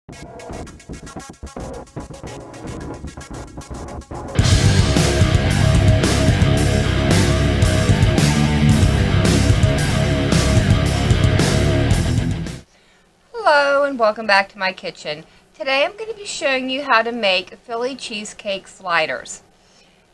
Hello and welcome back to my kitchen. Today I'm going to be showing you how to make Philly Cheesesteak Sliders.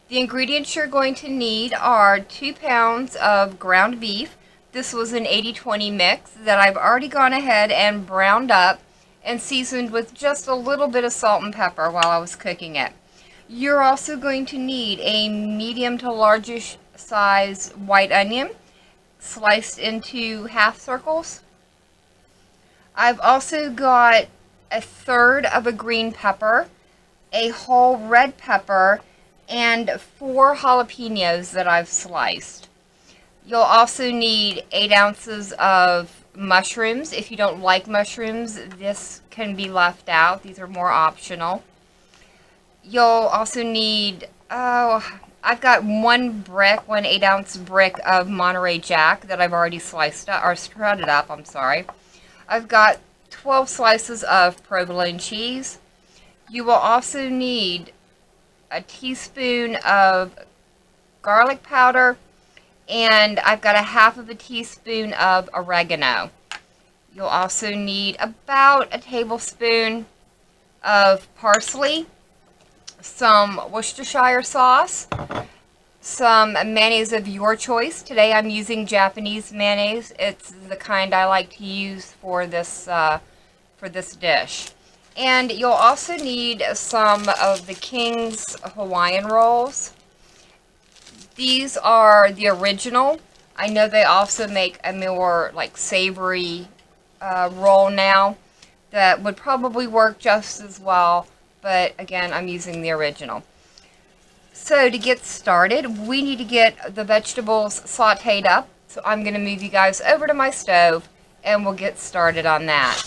The ingredients you're going to need are 2 pounds of ground beef. This was an 80-20 mix that I've already gone ahead and browned up and seasoned with just a little bit of salt and pepper while I was cooking it. You're also going to need a medium to largish size white onion sliced into half circles. I've also got a third of a green pepper, a whole red pepper, and 4 jalapenos that I've sliced. You'll also need 8 ounces of mushrooms. If you don't like mushrooms, this can be left out. These are more optional. You'll also need, I've got one 8-ounce brick of Monterey Jack that I've already sliced up, or shredded up, I'm sorry. I've got 12 slices of provolone cheese. You will also need a teaspoon of garlic powder, and I've got a half of a teaspoon of oregano. You'll also need about a tablespoon of parsley, some Worcestershire sauce, some mayonnaise of your choice. Today I'm using Japanese mayonnaise. It's the kind I like to use for this dish. And you'll also need some of the King's Hawaiian rolls. These are the original. I know they also make a more like savory roll now that would probably work just as well, but again, I'm using the original. So to get started, we need to get the vegetables sauteed up. So I'm going to move you guys over to my stove and we'll get started on that.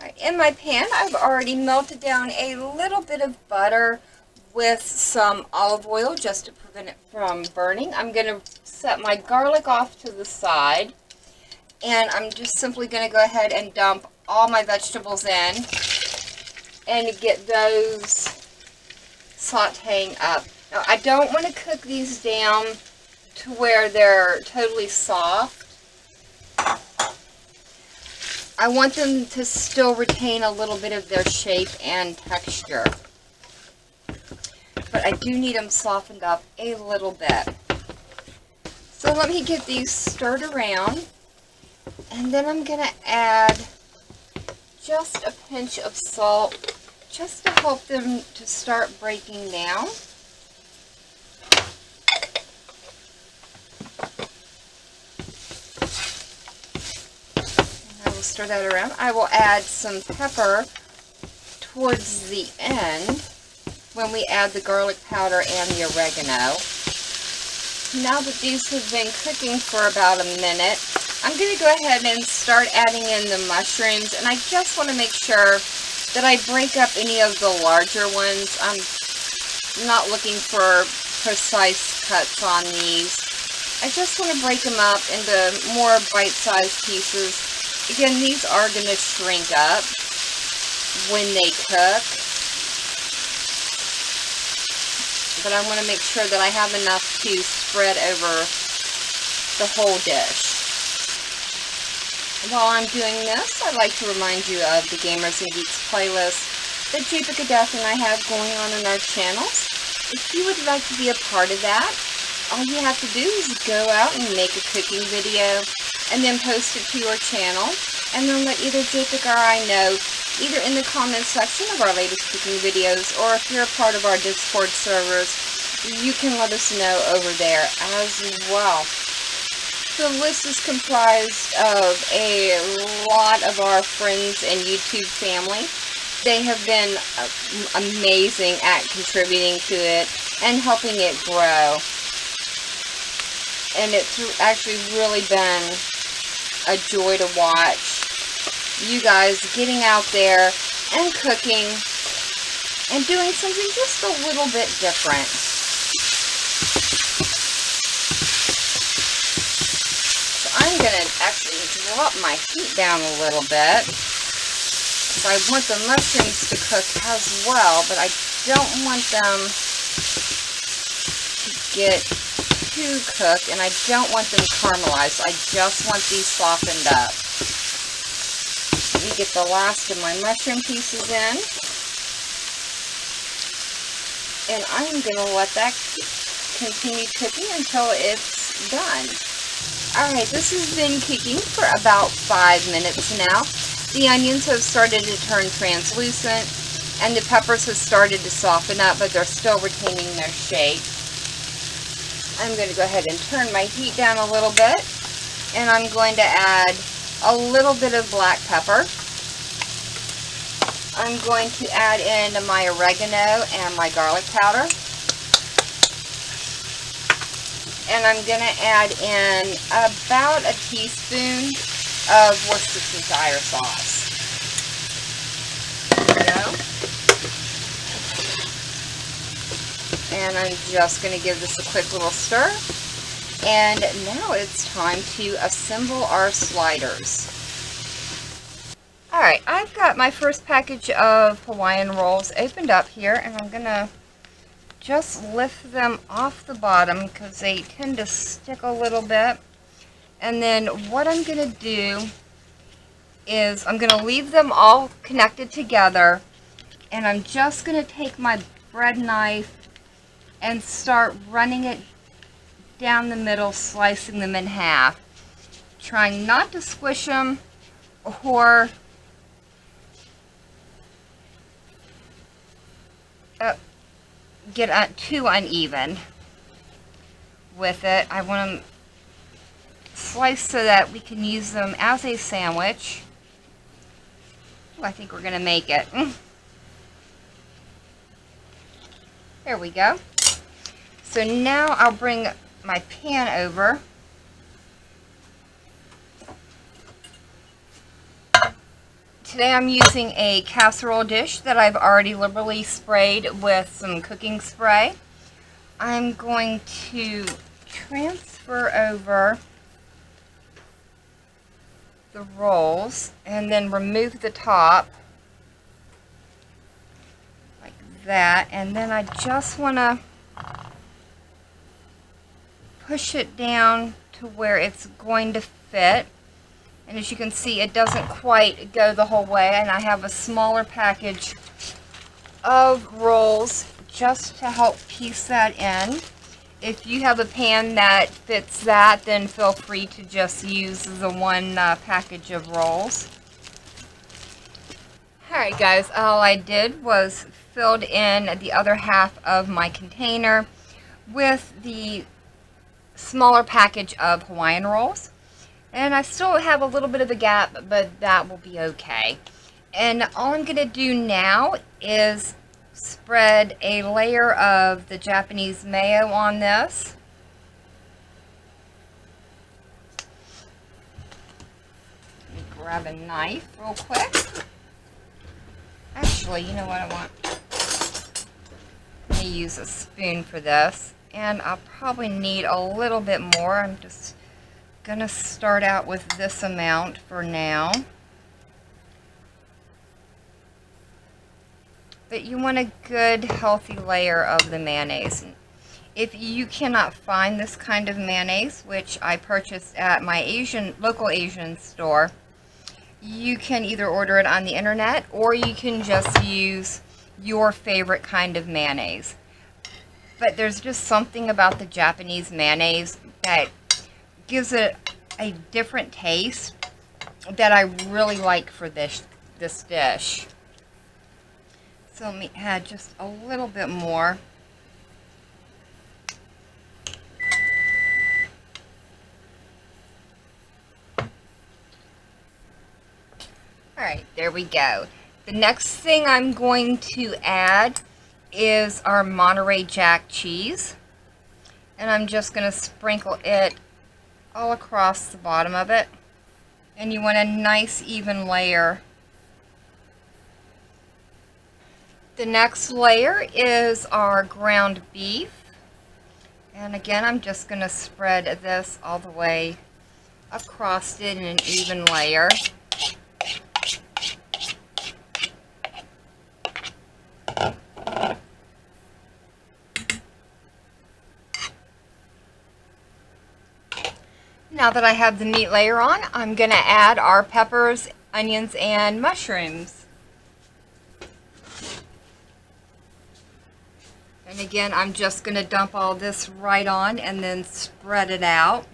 Right, in my pan, I've already melted down a little bit of butter with some olive oil just to prevent it from burning. I'm going to set my garlic off to the side, and I'm just simply going to go ahead and dump all my vegetables in and get those sauteing up. Now, I don't want to cook these down to where they're totally soft. I want them to still retain a little bit of their shape and texture. But I do need them softened up a little bit. So let me get these stirred around. And then I'm going to add just a pinch of salt just to help them to start breaking down. And I will stir that around. I will add some pepper towards the end when we add the garlic powder and the oregano. Now that these have been cooking for about a minute, I'm going to go ahead and start adding in the mushrooms, and I just want to make sure that I break up any of the larger ones. I'm not looking for precise cuts on these. I just want to break them up into more bite-sized pieces. Again, these are going to shrink up when they cook, but I want to make sure that I have enough to spread over the whole dish. While I'm doing this, I'd like to remind you of the Gamers and Geeks playlist that Jupiter Death and I have going on in our channels. If you would like to be a part of that, all you have to do is go out and make a cooking video and then post it to your channel, and then let either Jupiter or I know, either in the comments section of our latest cooking videos, or if you're a part of our Discord servers, you can let us know over there as well. The list is comprised of a lot of our friends and YouTube family. They have been amazing at contributing to it and helping it grow. And it's actually really been a joy to watch you guys getting out there and cooking and doing something just a little bit different. I'm going to actually drop my heat down a little bit So I want the mushrooms to cook as well, but I don't want them to get too cooked, and I don't want them caramelized. I just want these softened up. Let me get the last of my mushroom pieces in. And I'm going to let that continue cooking until it's done. Alright, this has been cooking for about 5 minutes now. The onions have started to turn translucent, and the peppers have started to soften up, but they're still retaining their shape. I'm going to go ahead and turn my heat down a little bit, and I'm going to add a little bit of black pepper. I'm going to add in my oregano and my garlic powder. And I'm going to add in about a teaspoon of Worcestershire sauce. There we go. And I'm just going to give this a quick little stir. And now it's time to assemble our sliders. Alright, I've got my first package of Hawaiian rolls opened up here, and I'm going to just lift them off the bottom because they tend to stick a little bit. And then what I'm going to do is I'm going to leave them all connected together, and I'm just going to take my bread knife and start running it down the middle, slicing them in half, trying not to squish them or get too uneven with it. I want them sliced so that we can use them as a sandwich. Ooh, I think we're going to make it. There we go. So now I'll bring my pan over. Today I'm using a casserole dish that I've already liberally sprayed with some cooking spray. I'm going to transfer over the rolls and then remove the top like that, and then I just want to push it down to where it's going to fit. And as you can see, it doesn't quite go the whole way, and I have a smaller package of rolls just to help piece that in. If you have a pan that fits that, then feel free to just use the one package of rolls. Alright guys, all I did was filled in the other half of my container with the smaller package of Hawaiian rolls. And I still have a little bit of a gap, but that will be okay. And all I'm going to do now is spread a layer of the Japanese mayo on this. Let me grab a knife real quick. Actually, you know what I want? Let me use a spoon for this. And I'll probably need a little bit more. I'm just going to start out with this amount for now. But you want a good healthy layer of the mayonnaise. If you cannot find this kind of mayonnaise, which I purchased at my local Asian store, you can either order it on the internet or you can just use your favorite kind of mayonnaise. But there's just something about the Japanese mayonnaise that gives it a different taste that I really like for this dish. So let me add just a little bit more. Alright, there we go. The next thing I'm going to add is our Monterey Jack cheese. And I'm just going to sprinkle it all across the bottom of it. And you want a nice even layer. The next layer is our ground beef. And again, I'm just going to spread this all the way across it in an even layer. Now that I have the meat layer on, I'm going to add our peppers, onions, and mushrooms. And again, I'm just going to dump all this right on and then spread it out.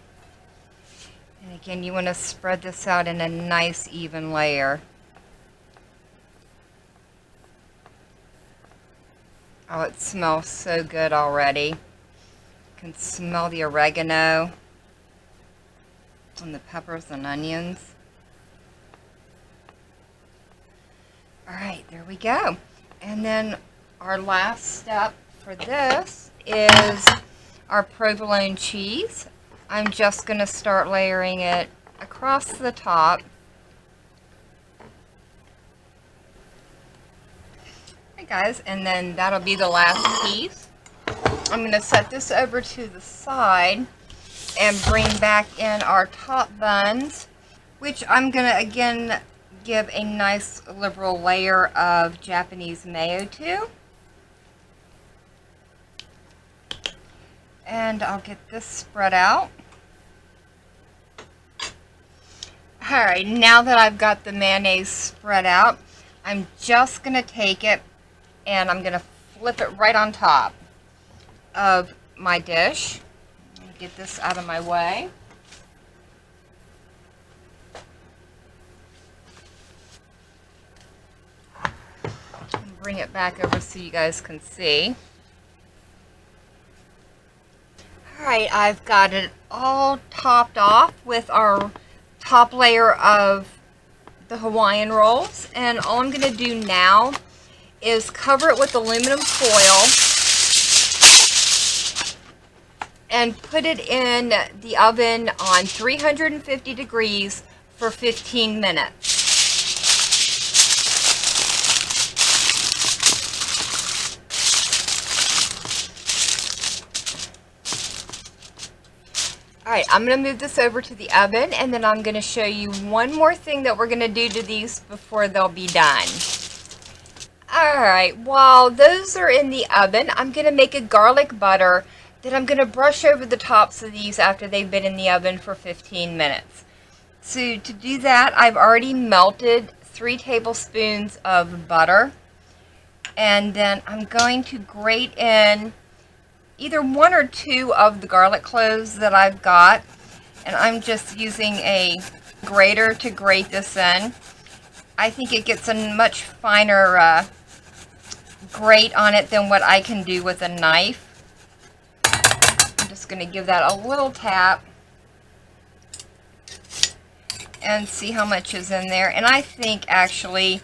And again, you want to spread this out in a nice even layer. Oh, it smells so good already. You can smell the oregano and the peppers and onions. Alright, there we go. And then our last step for this is our provolone cheese. I'm just going to start layering it across the top. Hey guys, and then that'll be the last piece. I'm going to set this over to the side and bring back in our top buns, which I'm going to again give a nice liberal layer of Japanese mayo to. And I'll get this spread out. Alright, now that I've got the mayonnaise spread out, I'm just going to take it and I'm going to flip it right on top of my dish. Let me get this out of my way. And bring it back over so you guys can see. Alright, I've got it all topped off with our top layer of the Hawaiian rolls, and all I'm going to do now is cover it with aluminum foil and put it in the oven on 350 degrees for 15 minutes. Alright, I'm going to move this over to the oven, and then I'm going to show you one more thing that we're going to do to these before they'll be done. Alright, while those are in the oven, I'm going to make a garlic butter that I'm going to brush over the tops of these after they've been in the oven for 15 minutes. So to do that, I've already melted 3 tablespoons of butter, and then I'm going to grate in either 1 or 2 of the garlic cloves that I've got, and I'm just using a grater to grate this in. I think it gets a much finer grate on it than what I can do with a knife. I'm just going to give that a little tap and see how much is in there, and I think actually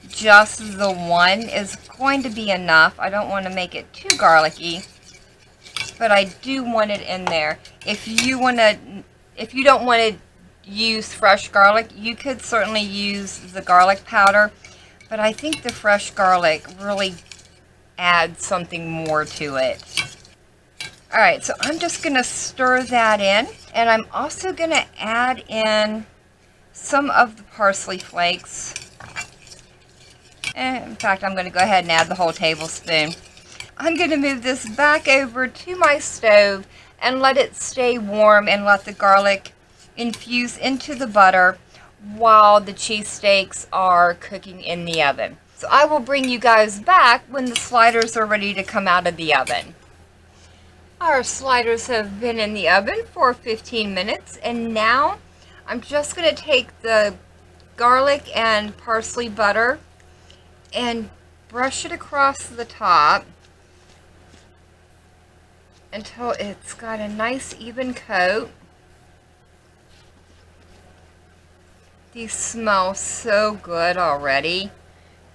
just the 1 is going to be enough. I don't want to make it too garlicky, but I do want it in there. If you don't want to use fresh garlic, you could certainly use the garlic powder, but I think the fresh garlic really adds something more to it. Alright, so I'm just going to stir that in, and I'm also going to add in some of the parsley flakes. And in fact, I'm going to go ahead and add the whole tablespoon. I'm going to move this back over to my stove and let it stay warm and let the garlic infuse into the butter while the cheesesteaks are cooking in the oven. So I will bring you guys back when the sliders are ready to come out of the oven. Our sliders have been in the oven for 15 minutes, and now I'm just going to take the garlic and parsley butter and brush it across the top until it's got a nice even coat. These smell so good already,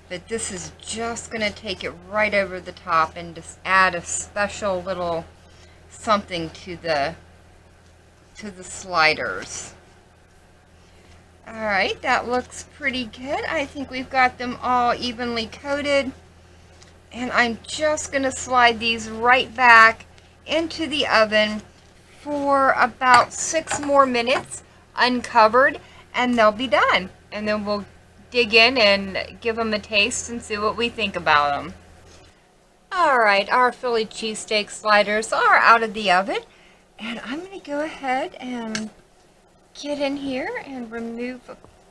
but this is just going to take it right over the top and just add a special little something to the sliders. Alright, that looks pretty good. I think we've got them all evenly coated, and I'm just going to slide these right back into the oven for about 6 more minutes uncovered, and they'll be done. And then we'll dig in and give them a taste and see what we think about them. Alright, our Philly cheesesteak sliders are out of the oven, and I'm going to go ahead and get in here and remove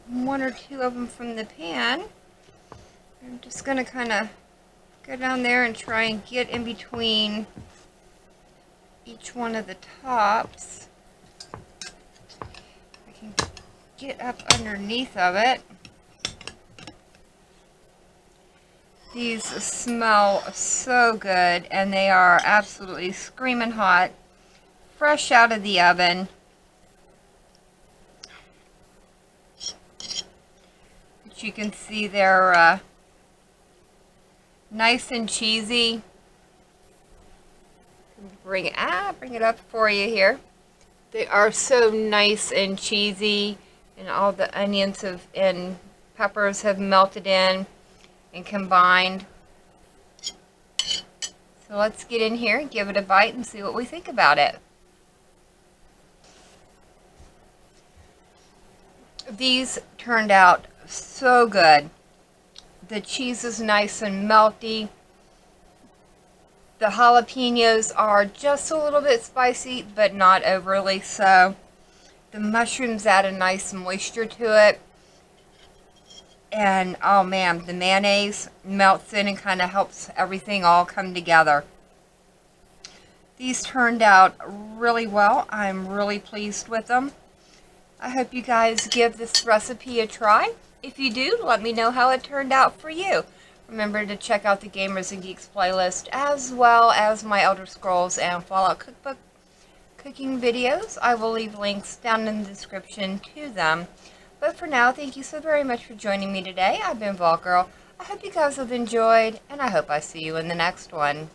one or two of them from the pan. I'm just going to kind of go down there and try and get in between each one of the tops. I can get up underneath of it. These smell so good, and they are absolutely screaming hot, fresh out of the oven. But you can see they're nice and cheesy. Bring it up for you here. They are so nice and cheesy, and all the onions and peppers have melted in and combined. So let's get in here and give it a bite and see what we think about it. These turned out so good. The cheese is nice and melty. The jalapenos are just a little bit spicy, but not overly so. The mushrooms add a nice moisture to it. And oh man, the mayonnaise melts in and kind of helps everything all come together. These turned out really well. I'm really pleased with them. I hope you guys give this recipe a try. If you do, let me know how it turned out for you. Remember to check out the Gamers and Geeks playlist, as well as my Elder Scrolls and Fallout cookbook cooking videos. I will leave links down in the description to them. But for now, thank you so very much for joining me today. I've been Vault Girl. I hope you guys have enjoyed, and I hope I see you in the next one.